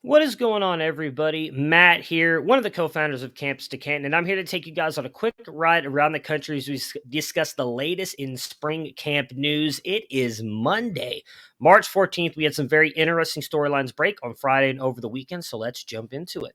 What is going on, everybody? Matt here, one of the co-founders of Campus to Canton, and I'm here to take you guys on a quick ride around the country as we discuss the latest in spring camp news. It is Monday, March 14th. We had some very interesting storylines break on Friday and over the weekend, so let's jump into it.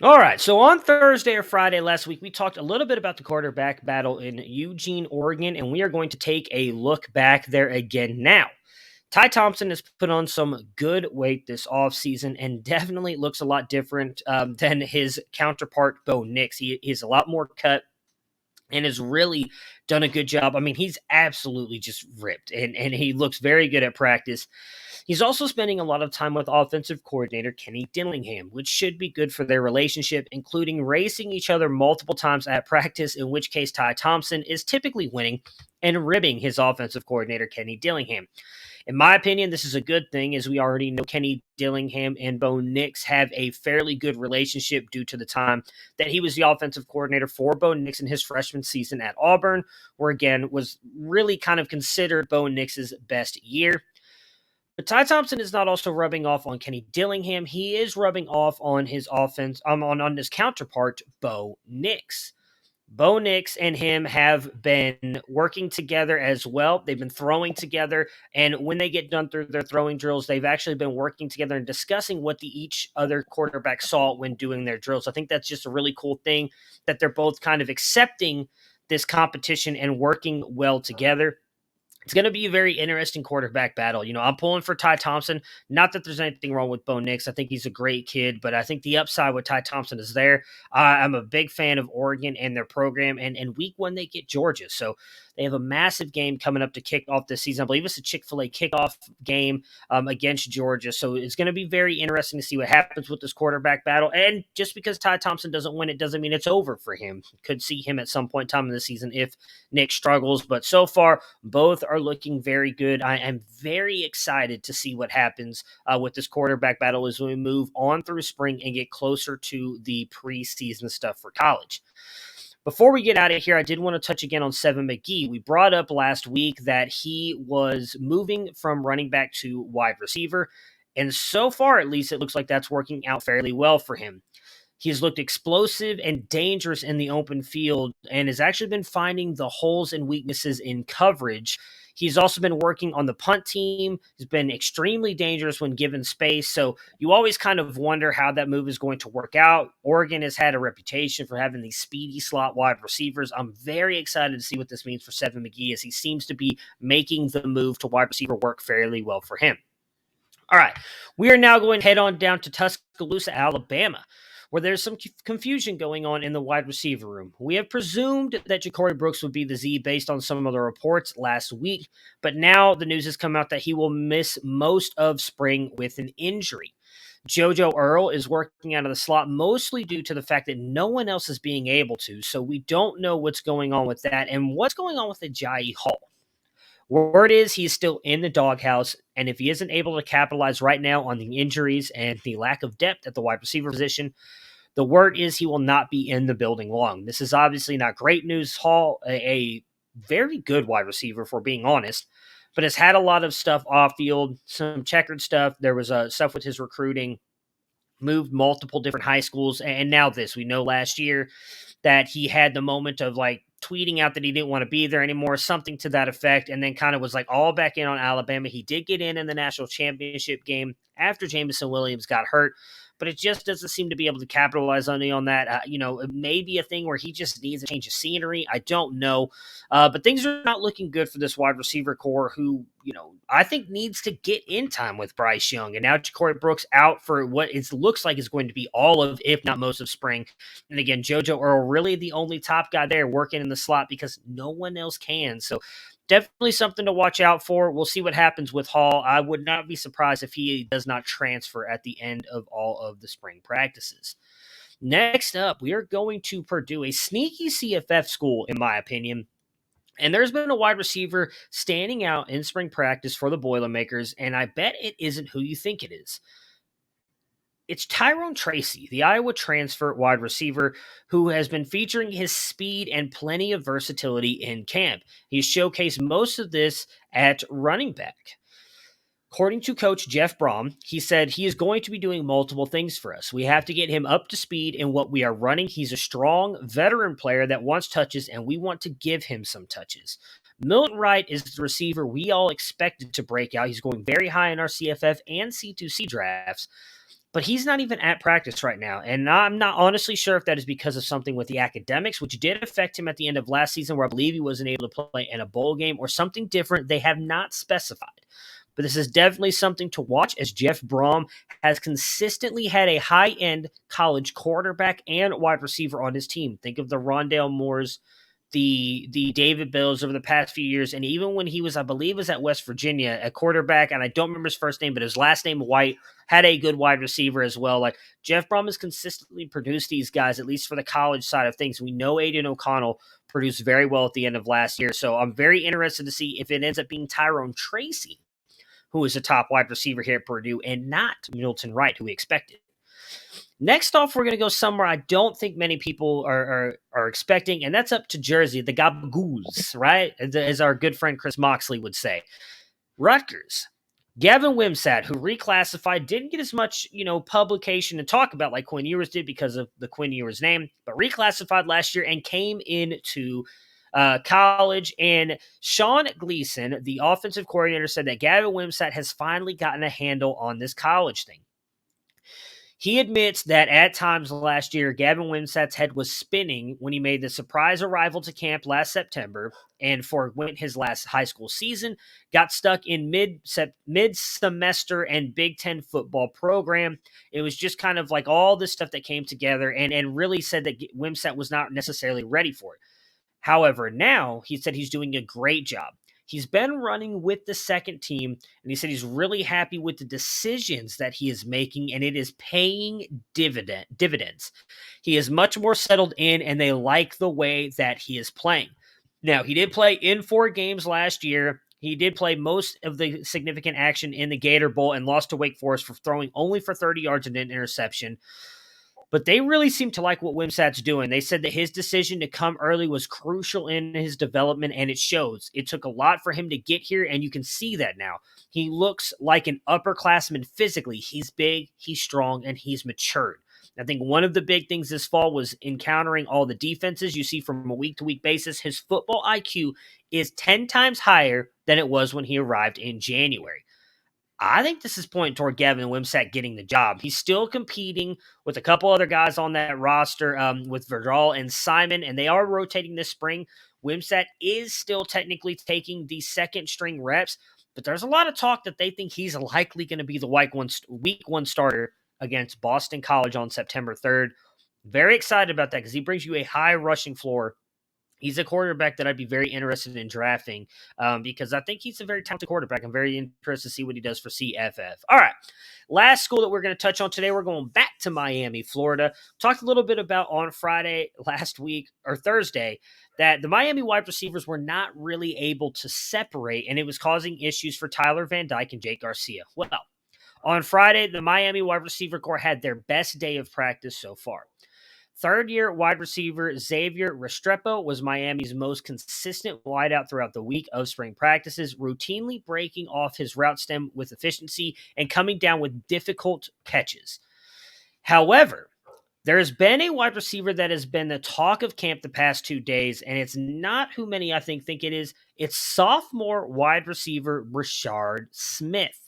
All right, so on Thursday or Friday last week, we talked a little bit about the quarterback battle in Eugene, Oregon, and we are going to take a look back there again now. Ty Thompson has put on some good weight this offseason and definitely looks a lot different than his counterpart, Bo Nix. He's a lot more cut and has really done a good job. I mean, he's absolutely just ripped, and he looks very good at practice. He's also spending a lot of time with offensive coordinator Kenny Dillingham, which should be good for their relationship, including racing each other multiple times at practice, in which case Ty Thompson is typically winning and ribbing his offensive coordinator Kenny Dillingham. In my opinion, this is a good thing, as we already know Kenny Dillingham and Bo Nix have a fairly good relationship due to the time that he was the offensive coordinator for Bo Nix in his freshman season at Auburn, where again was really kind of considered Bo Nix's best year. But Ty Thompson is not also rubbing off on Kenny Dillingham. He is rubbing off on his offense, on his counterpart, Bo Nix. Bo Nix and him have been working together as well. They've been throwing together, and when they get done through their throwing drills, they've actually been working together and discussing what each other quarterback saw when doing their drills. I think that's just a really cool thing that they're both kind of accepting this competition and working well together. It's going to be a very interesting quarterback battle. I'm pulling for Ty Thompson. Not that there's anything wrong with Bo Nix. I think he's a great kid, but I think the upside with Ty Thompson is there. I'm a big fan of Oregon and their program, and week one they get Georgia. So they have a massive game coming up to kick off this season. I believe it's a Chick-fil-A kickoff game against Georgia. So it's going to be very interesting to see what happens with this quarterback battle. And just because Ty Thompson doesn't win, it doesn't mean it's over for him. Could see him at some point in time in the season if Nick struggles. But so far, both are looking very good. I am very excited to see what happens with this quarterback battle as we move on through spring and get closer to the preseason stuff for college. Before we get out of here, I did want to touch again on Seven McGee. We brought up last week that he was moving from running back to wide receiver, and so far, at least, it looks like that's working out fairly well for him. He's looked explosive and dangerous in the open field and has actually been finding the holes and weaknesses in coverage. He's also been working on the punt team. He's been extremely dangerous when given space. So you always kind of wonder how that move is going to work out. Oregon has had a reputation for having these speedy slot wide receivers. I'm very excited to see what this means for Seven McGee, as he seems to be making the move to wide receiver work fairly well for him. All right, we are now going to head on down to Tuscaloosa, Alabama, where there's some confusion going on in the wide receiver room. We have presumed that Ja'Cory Brooks would be the Z based on some of the reports last week, but now the news has come out that he will miss most of spring with an injury. Jojo Earl is working out of the slot mostly due to the fact that no one else is being able to, so we don't know what's going on with that and what's going on with Ajayi Hall. Word is he's still in the doghouse, and if he isn't able to capitalize right now on the injuries and the lack of depth at the wide receiver position, the word is he will not be in the building long. This is obviously not great news. Hall, a very good wide receiver, for being honest, but has had a lot of stuff off field, some checkered stuff. There was stuff with his recruiting, moved multiple different high schools, and now this. We know last year that he had the moment of like tweeting out that he didn't want to be there anymore, something to that effect, and then kind of was like all back in on Alabama. He did get in the national championship game after Jameson Williams got hurt, but it just doesn't seem to be able to capitalize on that. It may be a thing where he just needs a change of scenery. I don't know. But things are not looking good for this wide receiver core who, I think needs to get in time with Bryce Young. And now Ja'Cory Brooks out for what it looks like is going to be all of, if not most of spring. And again, Jojo Earl really the only top guy there working in the slot because no one else can. So definitely something to watch out for. We'll see what happens with Hall. I would not be surprised if he does not transfer at the end of all of the spring practices. Next up, we are going to Purdue, a sneaky CFF school, in my opinion. And there's been a wide receiver standing out in spring practice for the Boilermakers, and I bet it isn't who you think it is. It's Tyrone Tracy, the Iowa transfer wide receiver, who has been featuring his speed and plenty of versatility in camp. He's showcased most of this at running back. According to Coach Jeff Brom, he said he is going to be doing multiple things for us. We have to get him up to speed in what we are running. He's a strong veteran player that wants touches, and we want to give him some touches. Milton Wright is the receiver we all expected to break out. He's going very high in our CFF and C2C drafts, but he's not even at practice right now. And I'm not honestly sure if that is because of something with the academics, which did affect him at the end of last season, where I believe he wasn't able to play in a bowl game, or something different. They have not specified. But this is definitely something to watch, as Jeff Brom has consistently had a high-end college quarterback and wide receiver on his team. Think of the Rondale Moores, the David Bills over the past few years, and even when he was, I believe, was at West Virginia, a quarterback, and I don't remember his first name, but his last name, White, had a good wide receiver as well. Like, Jeff Brom has consistently produced these guys, at least for the college side of things. We know Aiden O'Connell produced very well at the end of last year, so I'm very interested to see if it ends up being Tyrone Tracy, who is a top wide receiver here at Purdue, and not Milton Wright, who we expected. Next off, we're going to go somewhere I don't think many people are expecting, and that's up to Jersey, the Gabagools, right? As our good friend Chris Moxley would say. Rutgers. Gavin Wimsatt, who reclassified, didn't get as much, publication to talk about like Quinn Ewers did because of the Quinn Ewers name, but reclassified last year and came into college. And Sean Gleason, the offensive coordinator, said that Gavin Wimsatt has finally gotten a handle on this college thing. He admits that at times last year, Gavin Wimsatt's head was spinning when he made the surprise arrival to camp last September and forwent his last high school season, got stuck in mid-semester and Big Ten football program. It was just kind of like all this stuff that came together, and really said that Wimsatt was not necessarily ready for it. However, now he said he's doing a great job. He's been running with the second team, and he said he's really happy with the decisions that he is making, and it is paying dividends. He is much more settled in, and they like the way that he is playing. Now, he did play in 4 games last year. He did play most of the significant action in the Gator Bowl and lost to Wake Forest for throwing only for 30 yards and an interception. But they really seem to like what Wimsatt's doing. They said that his decision to come early was crucial in his development, and it shows. It took a lot for him to get here, and you can see that now. He looks like an upperclassman physically. He's big, he's strong, and he's matured. I think one of the big things this fall was encountering all the defenses you see from a week-to-week basis. His football IQ is 10 times higher than it was when he arrived in January. I think this is pointing toward Gavin Wimsatt getting the job. He's still competing with a couple other guys on that roster, with Verdal and Simon, and they are rotating this spring. Wimsatt is still technically taking the second string reps, but there's a lot of talk that they think he's likely going to be the week one starter against Boston College on September 3rd. Very excited about that because he brings you a high rushing floor. He's a quarterback that I'd be very interested in drafting, because I think he's a very talented quarterback. I'm very interested to see what he does for CFF. All right, last school that we're going to touch on today, we're going back to Miami, Florida. Talked a little bit about on Friday last week, or Thursday, that the Miami wide receivers were not really able to separate, and it was causing issues for Tyler Van Dyke and Jake Garcia. Well, on Friday, the Miami wide receiver corps had their best day of practice so far. Third-year wide receiver Xavier Restrepo was Miami's most consistent wideout throughout the week of spring practices, routinely breaking off his route stem with efficiency and coming down with difficult catches. However, there has been a wide receiver that has been the talk of camp the past 2 days, and it's not who many I think it is. It's sophomore wide receiver Rashard Smith.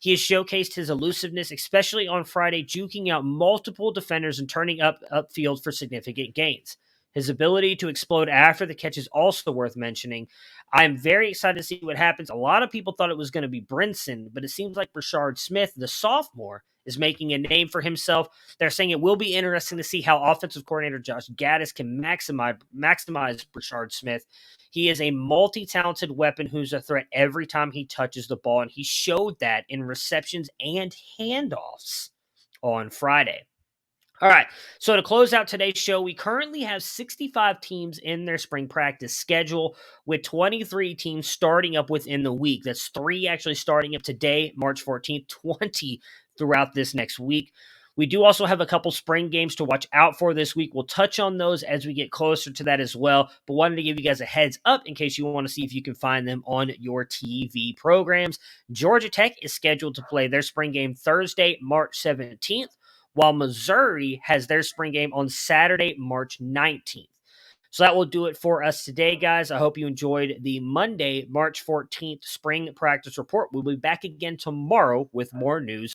He has showcased his elusiveness, especially on Friday, juking out multiple defenders and turning upfield for significant gains. His ability to explode after the catch is also worth mentioning. I'm very excited to see what happens. A lot of people thought it was going to be Brinson, but it seems like Rashard Smith, the sophomore, is making a name for himself. They're saying it will be interesting to see how offensive coordinator Josh Gaddis can maximize Rashard Smith. He is a multi-talented weapon who's a threat every time he touches the ball, and he showed that in receptions and handoffs on Friday. All right, so to close out today's show, we currently have 65 teams in their spring practice schedule, with 23 teams starting up within the week. That's 3 actually starting up today, March 14th, 20 throughout this next week. We do also have a couple spring games to watch out for this week. We'll touch on those as we get closer to that as well, but wanted to give you guys a heads up in case you want to see if you can find them on your TV programs. Georgia Tech is scheduled to play their spring game Thursday, March 17th, while Missouri has their spring game on Saturday, March 19th. So that will do it for us today, guys. I hope you enjoyed the Monday, March 14th spring practice report. We'll be back again tomorrow with more news.